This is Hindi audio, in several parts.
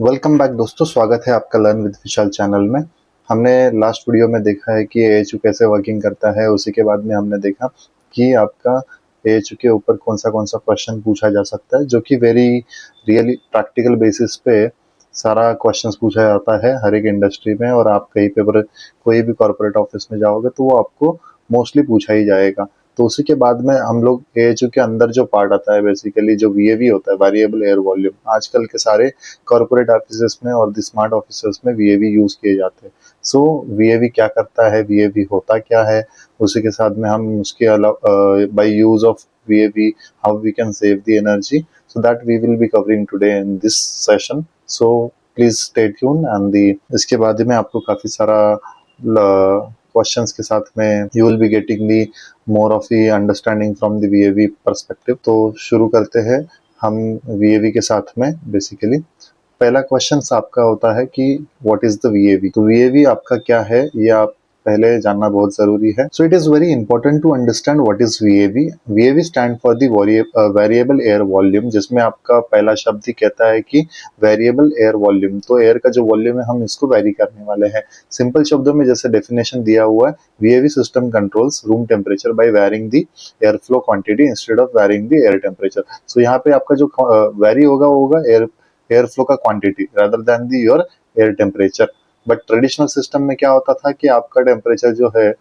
वेलकम बैक दोस्तों, स्वागत है आपका लर्न विद विशाल चैनल में। हमने लास्ट वीडियो में देखा है कि एएचयू कैसे वर्किंग करता है। उसी के बाद में हमने देखा कि आपका एएचयू के ऊपर कौन सा क्वेश्चन पूछा जा सकता है, जो कि वेरी रियली प्रैक्टिकल बेसिस पे सारा क्वेश्चंस पूछा जाता है हर एक इंडस्ट्री में। और आप कहीं पे पर कोई भी कॉर्पोरेट ऑफिस में जाओगे तो वो आपको मोस्टली पूछा ही जाएगा। तो उसी के बाद में हम लोग एएचयू के अंदर जो पार्ट आता है, बेसिकली जो वीएवी होता है, वेरिएबल एयर वॉल्यूम, आजकल के सारे कॉर्पोरेट ऑफिस में और द स्मार्ट ऑफिस में वीएवी यूज किए जाते हैं। सो वीएवी क्या करता है, वीएवी होता क्या है, उसी के साथ में हम उसके अलावा by use of VAV how we can save the energy, so that we will be covering today in this session. So please stay tune and the इसके बाद में आपको काफी सारा क्वेश्चंस के साथ में you will be getting the more of the understanding from the VAV perspective. तो शुरू करते हैं हम वीएवी के साथ में। बेसिकली पहला क्वेश्चन आपका होता है कि व्हाट इज द वीएवी। तो वीएवी आपका क्या है, ये आप पहले जानना बहुत जरूरी है। So it is very important to understand what is VAV. VAV stand for the variable air volume, जिसमें आपका पहला शब्द ही कहता है कि वेरिएबल एयर वॉल्यूम। तो एयर का जो वॉल्यूम है हम इसको वेरी करने वाले हैं। सिंपल शब्दों में जैसे डेफिनेशन दिया हुआ है, VAV system controls room temperature by varying the air flow quantity instead of varying the air temperature. So यहाँ पे आपका जो वेरी होगा वो होगा एयर फ्लो का quantity rather than the your air temperature. But traditional system में क्या होता था कि आपका टेम्परेचर जो है,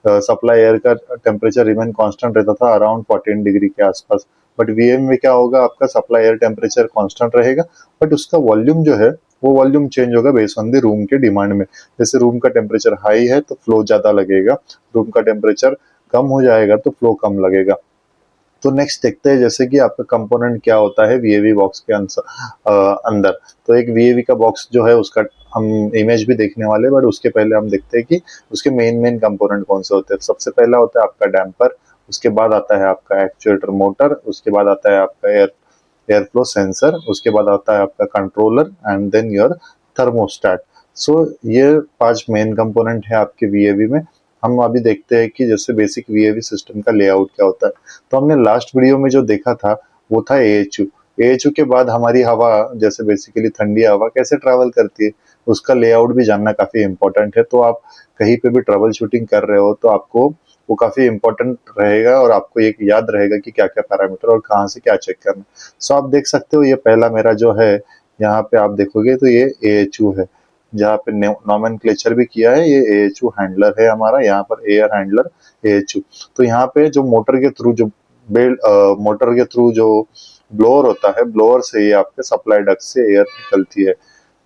सप्लाई एयर का टेम्परेचर रिमेन कांस्टेंट रहता था अराउंड 14 डिग्री के आसपास। बट वीएम में क्या होगा, आपका सप्लाई एयर टेम्परेचर कांस्टेंट रहेगा, बट उसका वॉल्यूम जो है वो वॉल्यूम चेंज होगा बेस्ड ऑन द रूम के डिमांड में। जैसे रूम का टेम्परेचर हाई है तो फ्लो ज्यादा लगेगा, रूम का टेम्परेचर कम हो जाएगा तो फ्लो कम लगेगा। तो नेक्स्ट देखते हैं जैसे कि आपका कंपोनेंट क्या होता है वीएवी बॉक्स के अंदर। तो एक वीएवी का बॉक्स जो है उसका हम इमेज भी देखने वाले हैं, बट उसके पहले हम देखते हैं कि उसके मेन कंपोनेंट कौन से होते हैं। सबसे पहला होता है आपका डैम्पर, उसके बाद आता है आपका एक्चुएटर मोटर, उसके बाद आता है आपका एयर फ्लो सेंसर, उसके बाद आता है आपका controller and then your thermostat. So ये 5 मेन कंपोनेंट है आपके वीएवी में। हम अभी देखते हैं कि जैसे बेसिक वीएवी सिस्टम का लेआउट क्या होता है। तो हमने लास्ट वीडियो में जो देखा था वो था एएचयू। एएचयू के बाद हमारी हवा, जैसे बेसिकली ठंडी हवा कैसे ट्रैवल करती है, उसका लेआउट भी जानना काफी इंपॉर्टेंट है। तो आप कहीं पे भी ट्रबल शूटिंग कर रहे हो तो आपको वो काफी इंपॉर्टेंट रहेगा और आपको एक याद रहेगा कि क्या क्या पैरामीटर और कहाँ से क्या चेक करना। सो आप देख सकते हो, ये पहला मेरा जो है यहाँ पे आप देखोगे तो ये एएचयू है, जहाँ पे नॉमेनक्लेचर भी किया है। ये एएचयू हैंडलर है हमारा, यहाँ पर एयर हैंडलर एएचयू। तो यहाँ पे जो मोटर के थ्रू जो मोटर के थ्रू जो ब्लोअर होता है, ब्लोअर से ये आपके सप्लाई डक्ट से एयर निकलती है।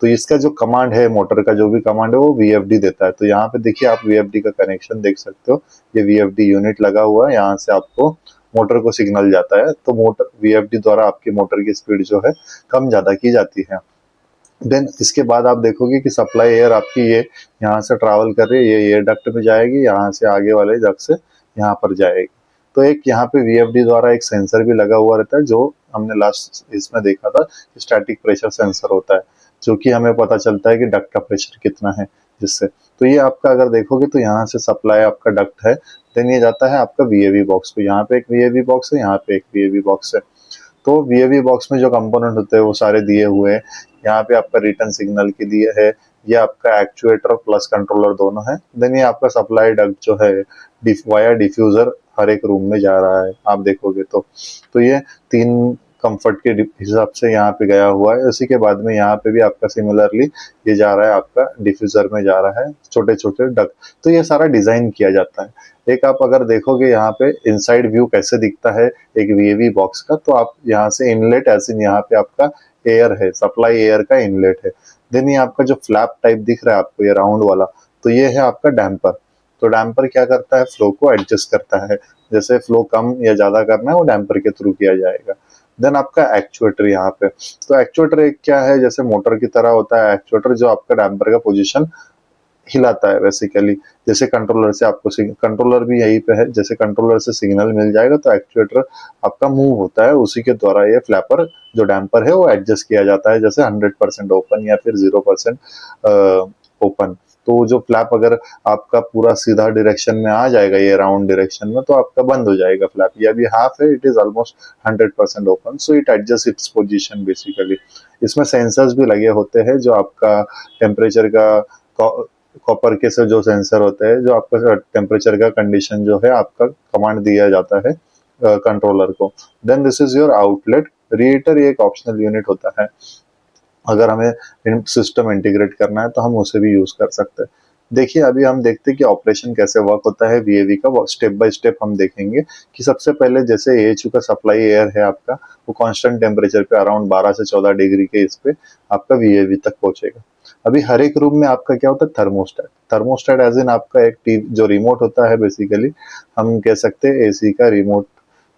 तो इसका जो कमांड है, मोटर का जो भी कमांड है वो वीएफडी देता है। तो यहाँ पे देखिए आप वीएफडी का कनेक्शन देख सकते हो, ये वीएफडी यूनिट लगा हुआ है, यहाँ से आपको मोटर को सिग्नल जाता है। तो मोटर वीएफडी द्वारा आपकी मोटर की स्पीड जो है कम ज्यादा की जाती है। देन इसके बाद आप देखोगे कि सप्लाई एयर आपकी ये यहाँ से ट्रैवल कर रही है, ये एयर डक्ट में जाएगी, यहाँ से आगे वाले डक्ट से यहाँ पर जाएगी। तो एक यहाँ पे वीएफडी द्वारा एक सेंसर भी लगा हुआ रहता है, जो हमने लास्ट इसमें देखा था, स्टैटिक प्रेशर सेंसर होता है, जो कि हमें पता चलता है कि डक्ट का प्रेशर कितना है जिससे। तो ये आपका अगर देखोगे तो यहाँ से सप्लाई आपका डक्ट है, देन ये जाता है आपका वीएवी बॉक्स को। यहाँ पे एक वीएवी बॉक्स है, यहाँ पे एक वीएवी बॉक्स है। तो वीएवी बॉक्स में जो कंपोनेंट होते हैं वो सारे दिए हुए हैं। यहाँ पे आपका रिटर्न सिग्नल के दिए है, ये आपका एक्चुएटर प्लस कंट्रोलर दोनों है। देन ये आपका सप्लाई डक्ट जो है वाया डिफ्यूजर हर एक रूम में जा रहा है, आप देखोगे तो ये 3 कंफर्ट के हिसाब से यहाँ पे गया हुआ है। उसी के बाद में यहाँ पे भी आपका सिमिलरली ये जा रहा है, आपका डिफ्यूजर में जा रहा है, छोटे छोटे डक्ट। तो ये सारा डिजाइन किया जाता है। एक आप अगर देखोगे यहाँ पे इनसाइड व्यू कैसे दिखता है एक वीएवी बॉक्स का, तो आप यहाँ से इनलेट ऐसे यहाँ पे आपका एयर है, सप्लाई एयर का इनलेट है। देन ये आपका जो फ्लैप टाइप दिख रहा है आपको, ये राउंड वाला, तो ये है आपका डैम्पर। तो डैम्पर क्या करता है, फ्लो को एडजस्ट करता है, जैसे फ्लो कम या ज्यादा करना है वो डैम्पर के थ्रू किया जाएगा। देन आपका एक्चुएटर यहाँ पे, तो एक्चुएटर एक क्या है, जैसे मोटर की तरह होता है एक्चुएटर, जो आपका डैम्पर का पोजीशन हिलाता है बेसिकली। जैसे कंट्रोलर से आपको कंट्रोलर भी यहीं पे है, जैसे कंट्रोलर से सिग्नल मिल जाएगा तो एक्चुएटर आपका मूव होता है, उसी के द्वारा ये फ्लैपर जो डैम्पर है वो एडजस्ट किया जाता है, जैसे 100% ओपन या फिर 0% ओपन। तो जो फ्लैप अगर आपका पूरा सीधा डायरेक्शन में आ जाएगा, ये राउंड डायरेक्शन में, तो आपका बंद हो जाएगा फ्लैप। ये अभी हाफ है, it is almost 100% open, so it adjust its position basically. इसमें सेंसर्स भी लगे होते हैं जो आपका टेम्परेचर का, कॉपर के से जो सेंसर होते हैं जो आपका टेम्परेचर का कंडीशन जो है आपका कमांड दिया जाता है कंट्रोलर को। Then this is your outlet. Reheater एक ऑप्शनल यूनिट होता है, अगर हमें सिस्टम इंटीग्रेट करना है तो हम उसे भी यूज कर सकते हैं। देखिए अभी हम देखते हैं कि ऑपरेशन कैसे वर्क होता है वीएवी का, स्टेप बाय स्टेप हम देखेंगे कि सबसे पहले जैसे एएचयू का सप्लाई एयर है आपका, वो कांस्टेंट टेम्परेचर पे अराउंड 12 से 14 डिग्री के इस पे आपका वीएवी तक पहुंचेगा। अभी हर एक रूम में आपका क्या होता है, थर्मोस्टेट। थर्मोस्टेट एज इन आपका एक जो रिमोट होता है, बेसिकली हम कह सकते हैं एसी का रिमोट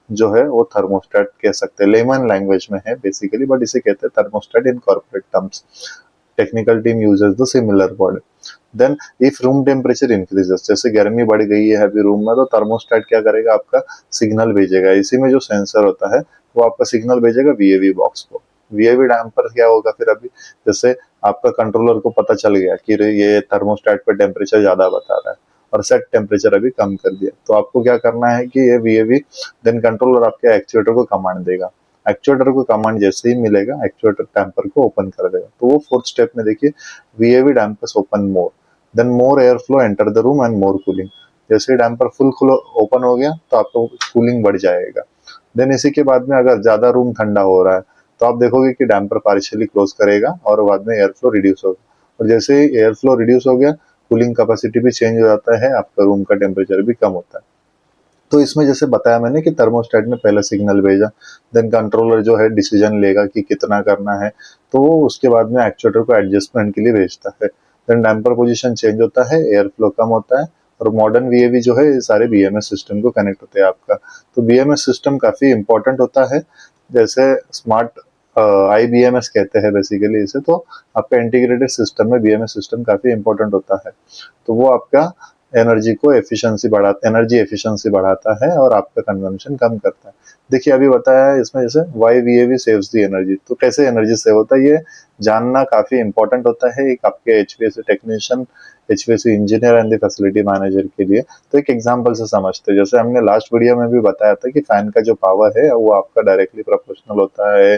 जो है वो थर्मोस्टेट कह सकते हैं, लेमन लैंग्वेज में है बेसिकली, बट इसे कहते हैं thermostat in corporate terms. Technical team uses the similar word. Then if room temperature increases, जैसे गर्मी बढ़ गई है अभी रूम में, तो थर्मोस्टेट क्या करेगा, आपका सिग्नल भेजेगा। इसी में जो सेंसर होता है वो आपका सिग्नल भेजेगा वीएवी बॉक्स को। वीएवी डैम्पर क्या होगा फिर, अभी जैसे आपका कंट्रोलर को पता चल गया कि ये थर्मोस्टेट पे टेम्परेचर ज्यादा बता रहा है और सेट टेम्परेचर अभी कम कर दिया, तो आपको क्या करना है कि ये वीएवी, देन कंट्रोलर आपके एक्चुएटर को कमांड देगा। एक्चुएटर को कमांड जैसे ही मिलेगा, एक्चुएटर डैम्पर को ओपन कर देगा। तो वो फोर्थ स्टेप में देखिए, VAV dampers open more, then more air flow enter the room and more cooling. जैसे ही डैम्पर फुल ओपन हो गया तो आपको कूलिंग बढ़ जाएगा। देन इसी के बाद में अगर ज्यादा रूम ठंडा हो रहा है तो आप देखोगे कि डैम्पर पार्शियली क्लोज करेगा और बाद में एयर फ्लो रिड्यूस होगा। और जैसे ही एयर फ्लो रिड्यूस हो गया, कूलिंग कैपेसिटी भी चेंज हो जाता है, आपका रूम का टेम्परेचर भी कम होता है। तो इसमें जैसे बताया मैंने कि थर्मोस्टेट में पहले सिग्नल भेजा, देन कंट्रोलर जो है डिसीजन लेगा कि कितना करना है, तो वो उसके बाद में एक्चुएटर को एडजस्टमेंट के लिए भेजता है। देन डैम्पर पोजीशन चेंज होता है, एयर फ्लो कम होता है, और मॉडर्न वीएवी जो है ये सारे बीएमएस सिस्टम को कनेक्ट होते हैं आपका। तो बीएमएस सिस्टम काफी इंपॉर्टेंट होता है, जैसे स्मार्ट आईबीएमएस कहते हैं बेसिकली इसे। तो आपका इंटीग्रेटेड सिस्टम में बीएमएस सिस्टम काफी इंपॉर्टेंट होता है। तो वो आपका एनर्जी एफिशिएंसी बढ़ाता है और आपका कंजम्पशन कम करता है। देखिए अभी बताया है इसमें जैसे वाई वीएवी सेव्स दी एनर्जी, तो कैसे एनर्जी सेव होता है ये जानना काफी इंपॉर्टेंट होता है एक आपके HVAC technician, HVAC engineer and the facility manager के लिए। तो एक एग्जांपल से समझते हैं, जैसे हमने लास्ट वीडियो में भी बताया था कि फैन का जो पावर है वो आपका डायरेक्टली प्रोपोर्शनल होता है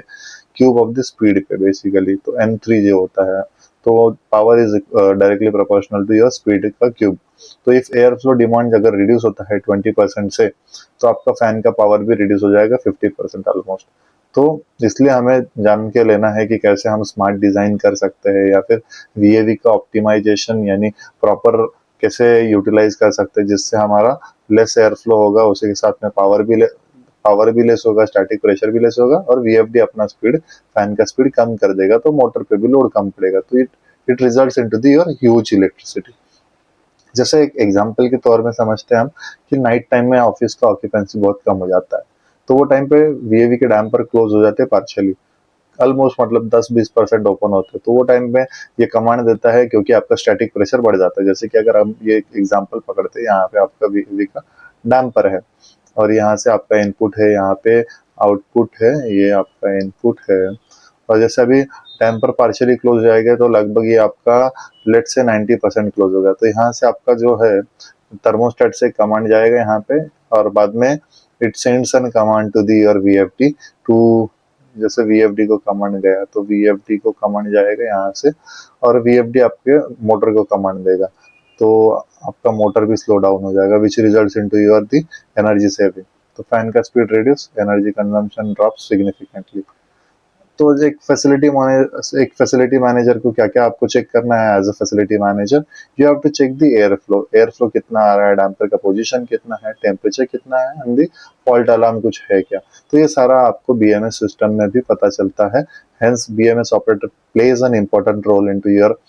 क्यूब ऑफ द स्पीड पे बेसिकली। तो n3 जो होता है, तो power is directly proportional to your speed का क्यूब। तो इफ एयर फ्लो डिमांड अगर रिड्यूस होता है 20% से, तो आपका फैन का पावर भी रिड्यूस हो जाएगा 50% ऑलमोस्ट। तो इसलिए हमें जान के लेना है कि कैसे हम स्मार्ट डिजाइन कर सकते हैं, या फिर वीएवी का ऑप्टिमाइजेशन यानी प्रॉपर कैसे यूटिलाइज कर सकते हैं, जिससे हमारा लेस एयर फ्लो होगा, उसी के साथ में पावर भी लेस होगा, स्टैटिक प्रेशर भी लेस होगा, और वीएफडी अपना स्पीड, फैन का स्पीड कम कर देगा, तो मोटर पे भी लोड कम पड़ेगा। तो it results into the your huge electricity. जैसे एक एग्जांपल के तौर में समझते हैं हम कि नाइट टाइम में ऑफिस का ऑक्यूपेंसी बहुत कम हो जाता है, तो वो टाइम पे वीएवी के डैम्पर क्लोज हो जाते हैं पार्शियली, ऑलमोस्ट मतलब 10-20% ओपन होते हैं। तो वो टाइम में ये कमांड देता है, क्योंकि आपका स्टैटिक प्रेशर बढ़ जाता है। जैसे कि अगर हम ये एग्जांपल पकड़ते हैं, यहाँ पे आपका वीएवी का डैम्पर है और यहाँ से आपका इनपुट है, यहाँ पे आउटपुट है, ये आपका इनपुट है। और जैसे अभी टेम्पर पार्शियली क्लोज हो जाएगा तो लगभग ये आपका लेट से 90% क्लोज होगा। तो यहाँ से आपका जो है थर्मोस्टेट से कमांड जाएगा यहाँ पे, और बाद में it sends an command to the your VFD to, जैसे वीएफडी को कमांड गया तो वीएफडी को कमांड जाएगा यहाँ से, और वीएफडी आपके मोटर को कमांड देगा, तो आपका मोटर भी स्लो डाउन हो जाएगा, which results into your the energy saving. तो फैन का speed reduce, energy consumption drops significantly. तो एक फैसिलिटी मैनेजर को क्या क्या आपको चेक करना है as a facility manager, you have to check the air flow कितना आ रहा है, डैम्पर का पोजीशन कितना है, टेम्परेचर कितना है, एंड द फॉल्ट अलार्म कुछ है क्या। तो ये सारा आपको बीएमएस सिस्टम में भी पता चलता है। Hence BMS operator plays an important role into your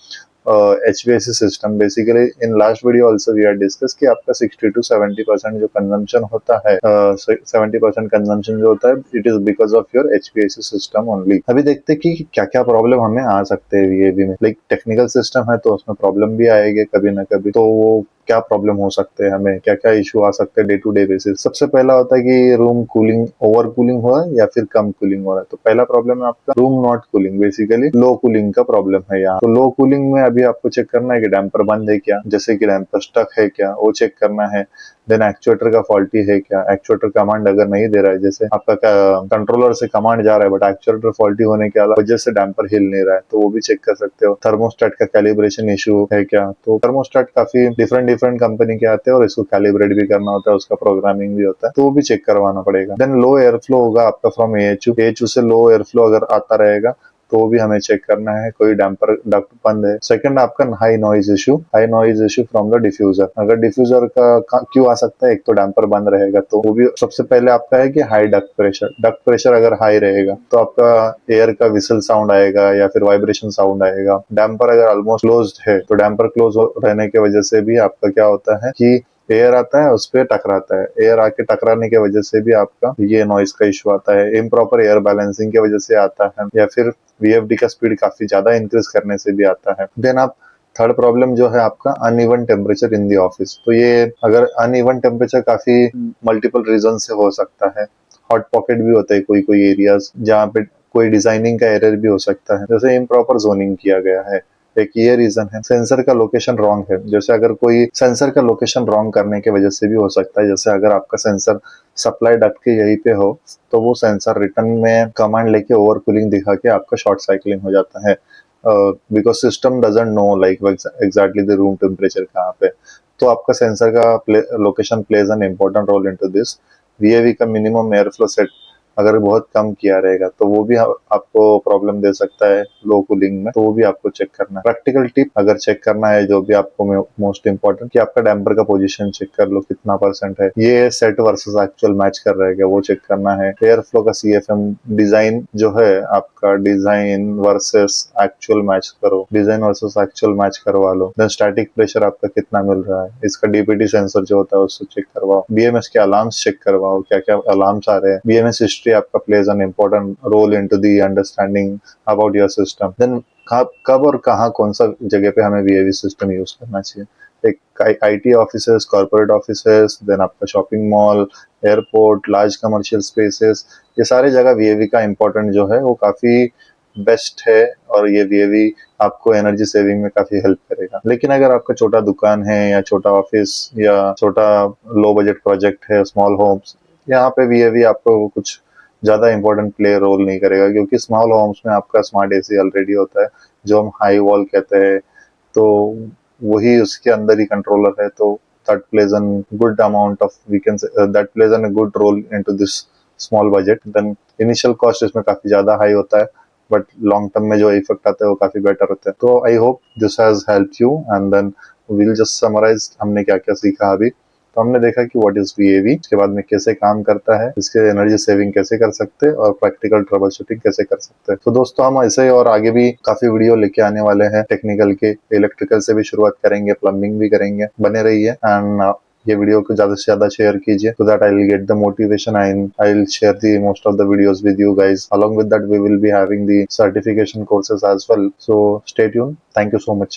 HVAC system. Basically in last video also we are discuss कि आपका 60-70% जो कंजम्पशन होता है, 70% कंजम्पशन जो होता है, it is because of your HVAC system only. अभी देखते हैं कि क्या क्या प्रॉब्लम हमें आ सकते हैं वीएवी में। लाइक टेक्निकल सिस्टम है तो उसमें प्रॉब्लम भी आएगी कभी ना कभी, तो वो क्या प्रॉब्लम हो सकते हैं, हमें क्या क्या इशू आ सकते हैं डे टू डे बेसिस। सबसे पहला होता है कि रूम कूलिंग, ओवर कूलिंग हो रहा है या फिर कम कूलिंग हो रहा है। तो पहला प्रॉब्लम है आपका room not cooling, basically low cooling का प्रॉब्लम है यहाँ। तो लो कूलिंग में अभी आपको चेक करना है कि डैम्पर बंद है क्या, जैसे कि डैम्पर स्टक है क्या, वो चेक करना है। देन एक्चुएटर का फॉल्टी है क्या, एक्चुएटर कमांड अगर नहीं दे रहा है, जैसे आपका कंट्रोलर से कमांड जा रहा है बट एक्चुएटर फॉल्टी होने के वजह से डैम्पर हिल नहीं रहा है, तो वो भी चेक कर सकते हो। थर्मोस्टेट का कैलिब्रेशन इशू है क्या, तो थर्मोस्टेट काफी डिफरेंट कंपनी के आते हैं और इसको कैलिब्रेट भी करना होता है, उसका प्रोग्रामिंग भी होता है, तो वो भी चेक करवाना पड़ेगा। देन लो एयर फ्लो होगा आपका फ्रॉम एएचयू से लो एयर फ्लो अगर आता रहेगा तो वो भी हमें चेक करना है, कोई डैम्पर डक्ट बंद है। सेकंड आपका high noise issue from the diffuser. अगर डिफ्यूजर का क्यों आ सकता है, एक तो डैम्पर बंद रहेगा, तो वो भी सबसे पहले आपका है कि हाई डक्ट प्रेशर अगर हाई रहेगा तो आपका एयर का विसल साउंड आएगा या फिर वाइब्रेशन साउंड आएगा। डैम्पर अगर ऑलमोस्ट क्लोज्ड है तो डैम्पर क्लोज रहने की वजह से भी आपका क्या होता है कि एयर आता है उस पर टकराता है, एयर आके टकराने की वजह से भी आपका ये नॉइज का इशू आता है। इम्प्रॉपर एयर बैलेंसिंग की वजह से आता है, या फिर वीएफडी का स्पीड काफी ज्यादा इंक्रीज करने से भी आता है। देन आप थर्ड प्रॉब्लम जो है आपका uneven temperature in the office. तो ये अगर अनइवन टेम्परेचर काफी मल्टीपल रीजन से हो सकता है। हॉट पॉकेट भी होता है कोई एरियाज जहाँ पे कोई डिजाइनिंग का एरर भी हो सकता है, जैसे इम्प्रॉपर जोनिंग किया गया है, एक ये रीजन है। सेंसर का लोकेशन रॉन्ग है, जैसे अगर कोई सेंसर का लोकेशन रॉन्ग करने की वजह से भी हो सकता है। जैसे अगर आपका सेंसर सप्लाई डक्ट के यहीं पे हो तो वो सेंसर रिटर्न में कमांड लेके ओवर कूलिंग दिखा के आपका शॉर्ट साइकिलिंग हो जाता है, because system doesn't know like exactly the room temperature कहाँ पे। तो आपका सेंसर का location plays an important role into this. VAV का मिनिमम एयर फ्लो सेट अगर बहुत कम किया रहेगा तो वो भी आपको प्रॉब्लम दे सकता है लो कूलिंग में, तो वो भी आपको चेक करना है। प्रैक्टिकल टिप अगर चेक करना है जो भी आपको मोस्ट इंपॉर्टेंट, कि आपका डैम्पर का पोजीशन चेक कर लो कितना % है, ये सेट वर्सेस एक्चुअल मैच कर रहा है क्या, वो चेक करना है। एयर फ्लो का सीएफएम डिजाइन जो है आपका, डिजाइन वर्सेस एक्चुअल मैच करो, डिजाइन वर्सेस एक्चुअल मैच करवा लो। देन स्टैटिक प्रेशर आपका कितना मिल रहा है, इसका डीपीटी सेंसर जो होता है उससे चेक करवाओ। बीएमएस के अलार्म्स चेक करवाओ, क्या क्या अलार्म्स आ रहे हैं। बीएमएस हिस्ट्री आपका plays an important role into the understanding about your system. Then कब और कहाँ कौन सा जगह पे हमें वीएवी सिस्टम यूज करना चाहिए। एक IT offices, corporate offices, then आपका shopping mall, airport, large commercial spaces, ये सारे जगह वीएवी का इम्पोर्टेंट जो है वो काफी बेस्ट है, और ये वीएवी आपको एनर्जी सेविंग में काफी हेल्प करेगा। लेकिन अगर आपका छोटा दुकान है या छोटा ऑफिस या छोटा लो बजट प्रोजेक्ट है, स्मॉल होम्स, यहाँ पे वीएवी आपको कुछ ज्यादा इंपॉर्टेंट प्ले रोल नहीं करेगा, क्योंकि स्मॉल होम्स में आपका स्मार्ट एसी ऑलरेडी होता है जो हम हाई वॉल कहते हैं, तो वही उसके अंदर ही कंट्रोलर है। तो that plays a good amount of, we can say, that plays a good role into this small budget. Then initial cost इसमें काफी ज्यादा हाई होता है, बट लॉन्ग टर्म में जो इफेक्ट आता है वो काफी बेटर होता है। तो I hope this has help you, and then will just summarise हमने क्या क्या सीखा अभी। तो हमने देखा कि व्हाट इज वीएवी, इसके बाद में कैसे काम करता है, इसके एनर्जी सेविंग कैसे कर सकते हैं, और प्रैक्टिकल ट्रबल शूटिंग कैसे कर सकते हैं। तो दोस्तों हम ऐसे और आगे भी काफी वीडियो लेके आने वाले हैं टेक्निकल के, इलेक्ट्रिकल से भी शुरुआत करेंगे, प्लम्बिंग भी करेंगे। बने रहिए, एंड ये वीडियो को ज्यादा से ज्यादा शेयर कीजिए, so that I will get the motivation and I will share the most of the videos with you guys. Along with that, we will be having the certification courses as well. So stay tuned. Thank you so much.